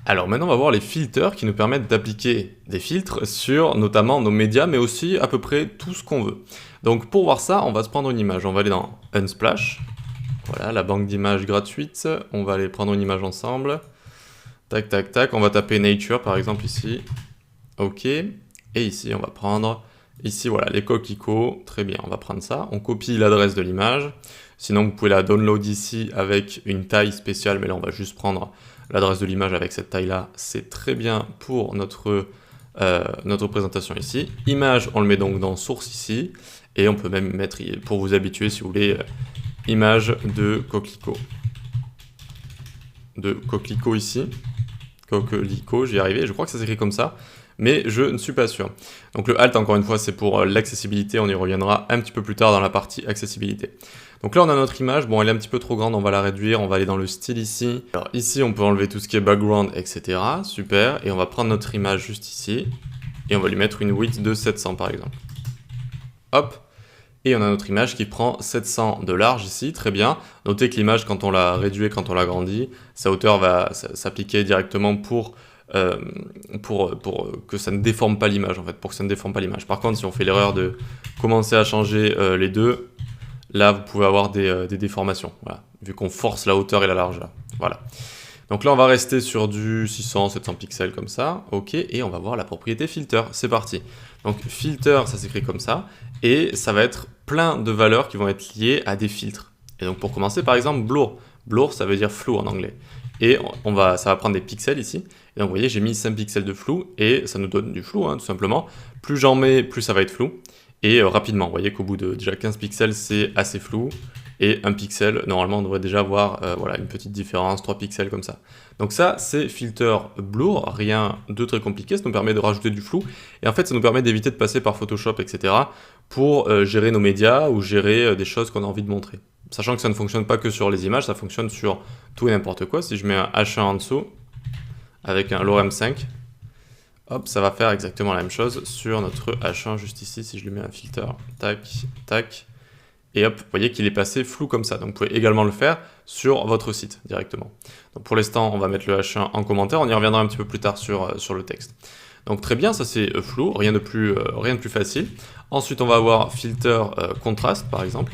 Alors maintenant, on va voir les filters qui nous permettent d'appliquer des filtres sur notamment nos médias, mais aussi à peu près tout ce qu'on veut. Donc pour voir ça, on va se prendre une image. On va aller dans Unsplash. Voilà, la banque d'images gratuite. On va aller prendre une image ensemble. Tac, tac, tac. On va taper Nature, par exemple, ici. OK. Et ici, on va prendre... Ici, voilà, les coquelicots. Très bien, on va prendre ça. On copie l'adresse de l'image. Sinon, vous pouvez la download ici avec une taille spéciale, mais là, on va juste prendre l'adresse de l'image avec cette taille-là. C'est très bien pour notre présentation ici. Image, on le met donc dans source ici. Et on peut même mettre, pour vous habituer, si vous voulez, image de coquelicot. De coquelicot ici. Coquelicot, j'y arrivé. Je crois que ça s'écrit comme ça, mais je ne suis pas sûr. Donc le Alt, encore une fois, c'est pour l'accessibilité. On y reviendra un petit peu plus tard dans la partie accessibilité. Donc là, on a notre image. Bon, elle est un petit peu trop grande, on va la réduire. On va aller dans le style ici. Alors ici, on peut enlever tout ce qui est background, etc. Super. Et on va prendre notre image juste ici. Et on va lui mettre une width de 700, par exemple. Hop. Et on a notre image qui prend 700 de large ici, très bien. Notez que l'image, quand on la réduit, quand on la grandit, sa hauteur va s'appliquer directement pour que ça ne déforme pas l'image, en fait, pour que ça ne déforme pas l'image. Par contre, si on fait l'erreur de commencer à changer les deux, là, vous pouvez avoir des déformations, voilà, vu qu'on force la hauteur et la largeur. Voilà. Donc là, on va rester sur du 600, 700 pixels comme ça, ok, et on va voir la propriété filter, c'est parti. Donc filter, ça s'écrit comme ça, et ça va être plein de valeurs qui vont être liées à des filtres. Et donc pour commencer, par exemple, blur. Blur, ça veut dire flou en anglais. Et ça va prendre des pixels ici. Et donc vous voyez, j'ai mis 5 pixels de flou, et ça nous donne du flou, hein, tout simplement. Plus j'en mets, plus ça va être flou. Et rapidement, vous voyez qu'au bout de déjà 15 pixels, c'est assez flou. Et 1 pixel, normalement, on devrait déjà avoir voilà, une petite différence, 3 pixels comme ça. Donc ça, c'est filter blur, rien de très compliqué, ça nous permet de rajouter du flou. Et en fait, ça nous permet d'éviter de passer par Photoshop, etc. pour gérer nos médias ou gérer des choses qu'on a envie de montrer. Sachant que ça ne fonctionne pas que sur les images, ça fonctionne sur tout et n'importe quoi. Si je mets un H1 en dessous, avec un Lorem 5, hop, ça va faire exactement la même chose sur notre H1 juste ici, si je lui mets un filter, tac, tac. Et hop, vous voyez qu'il est passé flou comme ça. Donc vous pouvez également le faire sur votre site directement. Donc pour l'instant, on va mettre le H1 en commentaire. On y reviendra un petit peu plus tard sur le texte. Donc très bien, ça c'est flou, rien de plus facile. Ensuite, on va avoir filter contraste par exemple.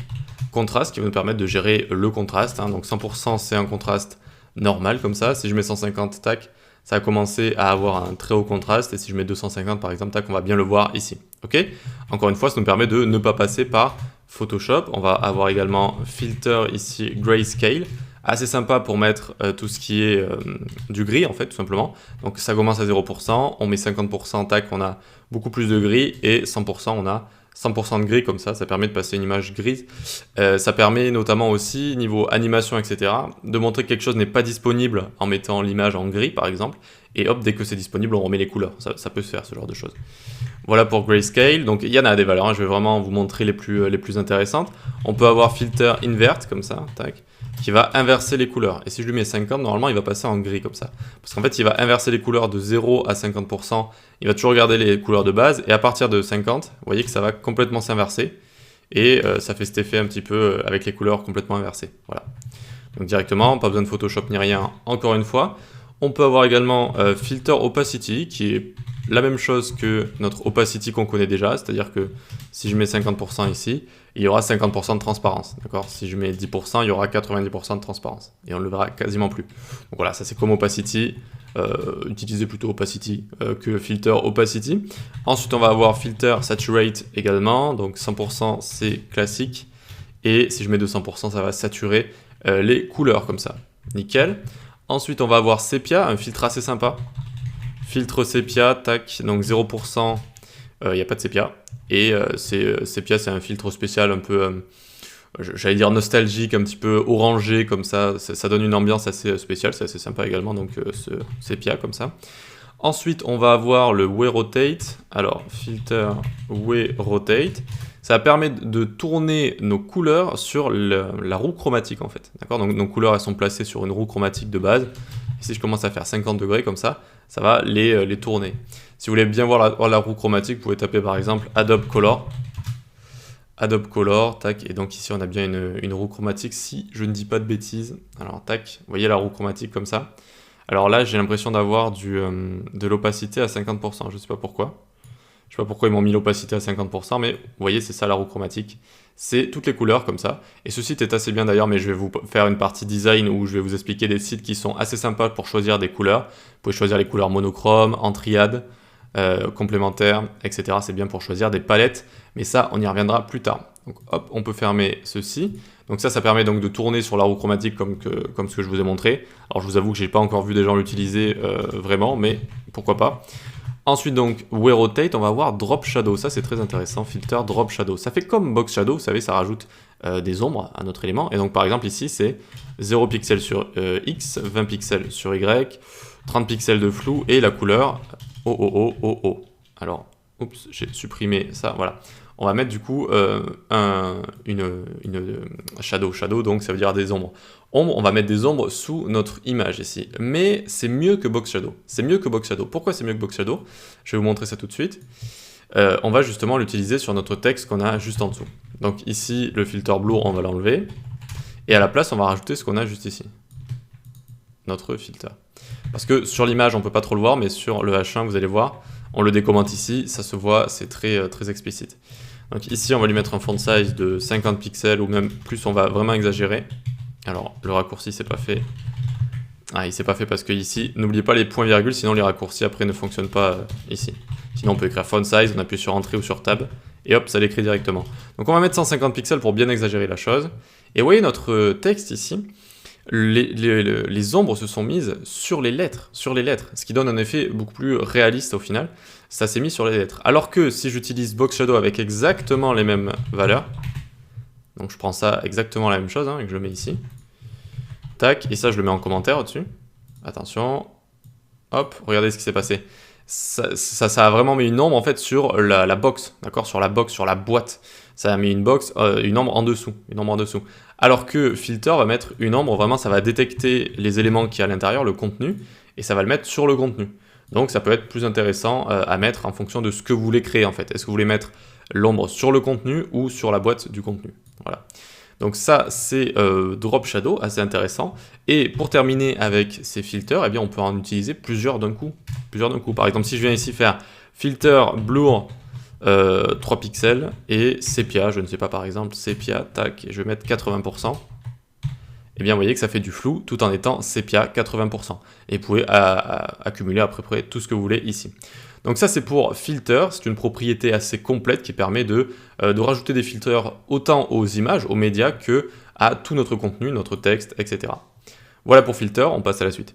Contraste qui va nous permettre de gérer le contraste. Hein. Donc 100% c'est un contraste normal comme ça. Si je mets 150, tac, ça va commencer à avoir un très haut contraste. Et si je mets 250 par exemple, tac, on va bien le voir ici. Ok. Encore une fois, ça nous permet de ne pas passer par Photoshop. On va avoir également filter ici grayscale, assez sympa pour mettre tout ce qui est du gris en fait tout simplement. Donc ça commence à 0%, on met 50%, tac, on a beaucoup plus de gris et 100% on a 100% de gris comme ça permet de passer une image grise. Ça permet notamment aussi, niveau animation, etc., de montrer que quelque chose n'est pas disponible en mettant l'image en gris par exemple, et hop, dès que c'est disponible, on remet les couleurs. Ça peut se faire, ce genre de choses. Voilà pour Grayscale. Donc il y en a des valeurs, hein. Je vais vraiment vous montrer les plus intéressantes. On peut avoir filter invert, comme ça, tac, qui va inverser les couleurs. Et si je lui mets 50, normalement, il va passer en gris, comme ça. Parce qu'en fait, il va inverser les couleurs de 0 à 50%. Il va toujours garder les couleurs de base. Et à partir de 50, vous voyez que ça va complètement s'inverser. Et ça fait cet effet un petit peu avec les couleurs complètement inversées. Voilà. Donc directement, pas besoin de Photoshop ni rien, encore une fois. On peut avoir également filter opacity, qui est la même chose que notre opacity qu'on connaît déjà, c'est-à-dire que si je mets 50% ici, il y aura 50% de transparence, d'accord? Si je mets 10%, il y aura 90% de transparence, et on ne le verra quasiment plus. Donc voilà, ça c'est comme opacity, utilisez plutôt opacity que filter opacity. Ensuite, on va avoir filter saturate également, donc 100% c'est classique, et si je mets 200%, ça va saturer les couleurs comme ça, nickel. Ensuite, on va avoir Sepia, un filtre assez sympa. Filtre Sepia, tac, donc 0%, il n'y a pas de Sepia. Et Sepia, c'est un filtre spécial un peu, j'allais dire nostalgique, un petit peu orangé, comme ça. Ça donne une ambiance assez spéciale, c'est assez sympa également, donc ce Sepia, comme ça. Ensuite, on va avoir le Way Rotate. Alors, filter Way Rotate. Ça permet de tourner nos couleurs sur la roue chromatique en fait. D'accord. Donc nos couleurs elles sont placées sur une roue chromatique de base. Et si je commence à faire 50 degrés comme ça va les tourner. Si vous voulez bien voir la roue chromatique, vous pouvez taper par exemple Adobe Color. Adobe Color, tac, et donc ici on a bien une roue chromatique si je ne dis pas de bêtises. Alors tac, vous voyez la roue chromatique comme ça. Alors là, j'ai l'impression d'avoir de l'opacité à 50%, je sais pas pourquoi. Je sais pas pourquoi ils m'ont mis l'opacité à 50%, mais vous voyez, c'est ça la roue chromatique. C'est toutes les couleurs comme ça. Et ce site est assez bien d'ailleurs, mais je vais vous faire une partie design où je vais vous expliquer des sites qui sont assez sympas pour choisir des couleurs. Vous pouvez choisir les couleurs monochromes, en triade, complémentaires, etc. C'est bien pour choisir des palettes, mais ça, on y reviendra plus tard. Donc hop, on peut fermer ceci. Donc ça permet donc de tourner sur la roue chromatique comme ce que je vous ai montré. Alors je vous avoue que j'ai pas encore vu des gens l'utiliser vraiment, mais pourquoi pas. Ensuite donc, Way Rotate, on va voir Drop Shadow, ça c'est très intéressant, filter Drop Shadow. Ça fait comme Box Shadow, vous savez, ça rajoute des ombres à notre élément. Et donc par exemple ici c'est 0 pixels sur X, 20 pixels sur Y, 30 pixels de flou et la couleur OOO. Alors, oups, j'ai supprimé ça, voilà. On va mettre du coup une shadow, donc ça veut dire des ombres. On va mettre des ombres sous notre image ici. Mais c'est mieux que Box Shadow. C'est mieux que Box Shadow. Pourquoi c'est mieux que Box Shadow? Je vais vous montrer ça tout de suite. On va justement l'utiliser sur notre texte qu'on a juste en dessous. Donc ici, le filter blur, on va l'enlever. Et à la place, on va rajouter ce qu'on a juste ici. Notre filter. Parce que sur l'image, on ne peut pas trop le voir, mais sur le H1, vous allez voir, on le décommente ici, ça se voit, c'est très, très explicite. Donc ici, on va lui mettre un font size de 50 pixels, ou même plus, on va vraiment exagérer. Alors, le raccourci, c'est pas fait. Ah, il s'est pas fait parce que ici, n'oubliez pas les points-virgules, sinon les raccourcis après ne fonctionnent pas ici. Sinon, on peut écrire font size, on appuie sur Entrée ou sur Tab, et hop, ça l'écrit directement. Donc on va mettre 150 pixels pour bien exagérer la chose. Et vous voyez notre texte ici, les ombres se sont mises sur les lettres, ce qui donne un effet beaucoup plus réaliste au final. Ça s'est mis sur les lettres. Alors que si j'utilise Box Shadow avec exactement les mêmes valeurs, donc je prends ça exactement la même chose, et que je le mets ici, tac, et ça je le mets en commentaire au-dessus. Attention, hop, regardez ce qui s'est passé. Ça a vraiment mis une ombre en fait sur la box, d'accord, sur la box, sur la boîte. Ça a mis une ombre en dessous, Alors que Filter va mettre une ombre, vraiment ça va détecter les éléments qu'il y a à l'intérieur, le contenu, et ça va le mettre sur le contenu. Donc ça peut être plus intéressant à mettre en fonction de ce que vous voulez créer en fait. Est-ce que vous voulez mettre l'ombre sur le contenu ou sur la boîte du contenu? Voilà. Donc ça, c'est Drop Shadow, assez intéressant. Et pour terminer avec ces filters, eh bien, on peut en utiliser plusieurs d'un coup. Par exemple, si je viens ici faire filter blur 3 pixels et sépia, je ne sais pas par exemple, sépia, tac, et je vais mettre 80%. Eh bien, vous voyez que ça fait du flou tout en étant sépia 80%. Et vous pouvez accumuler à peu près tout ce que vous voulez ici. Donc ça, c'est pour filter, c'est une propriété assez complète qui permet de rajouter des filters autant aux images, aux médias, que à tout notre contenu, notre texte, etc. Voilà pour filter, on passe à la suite.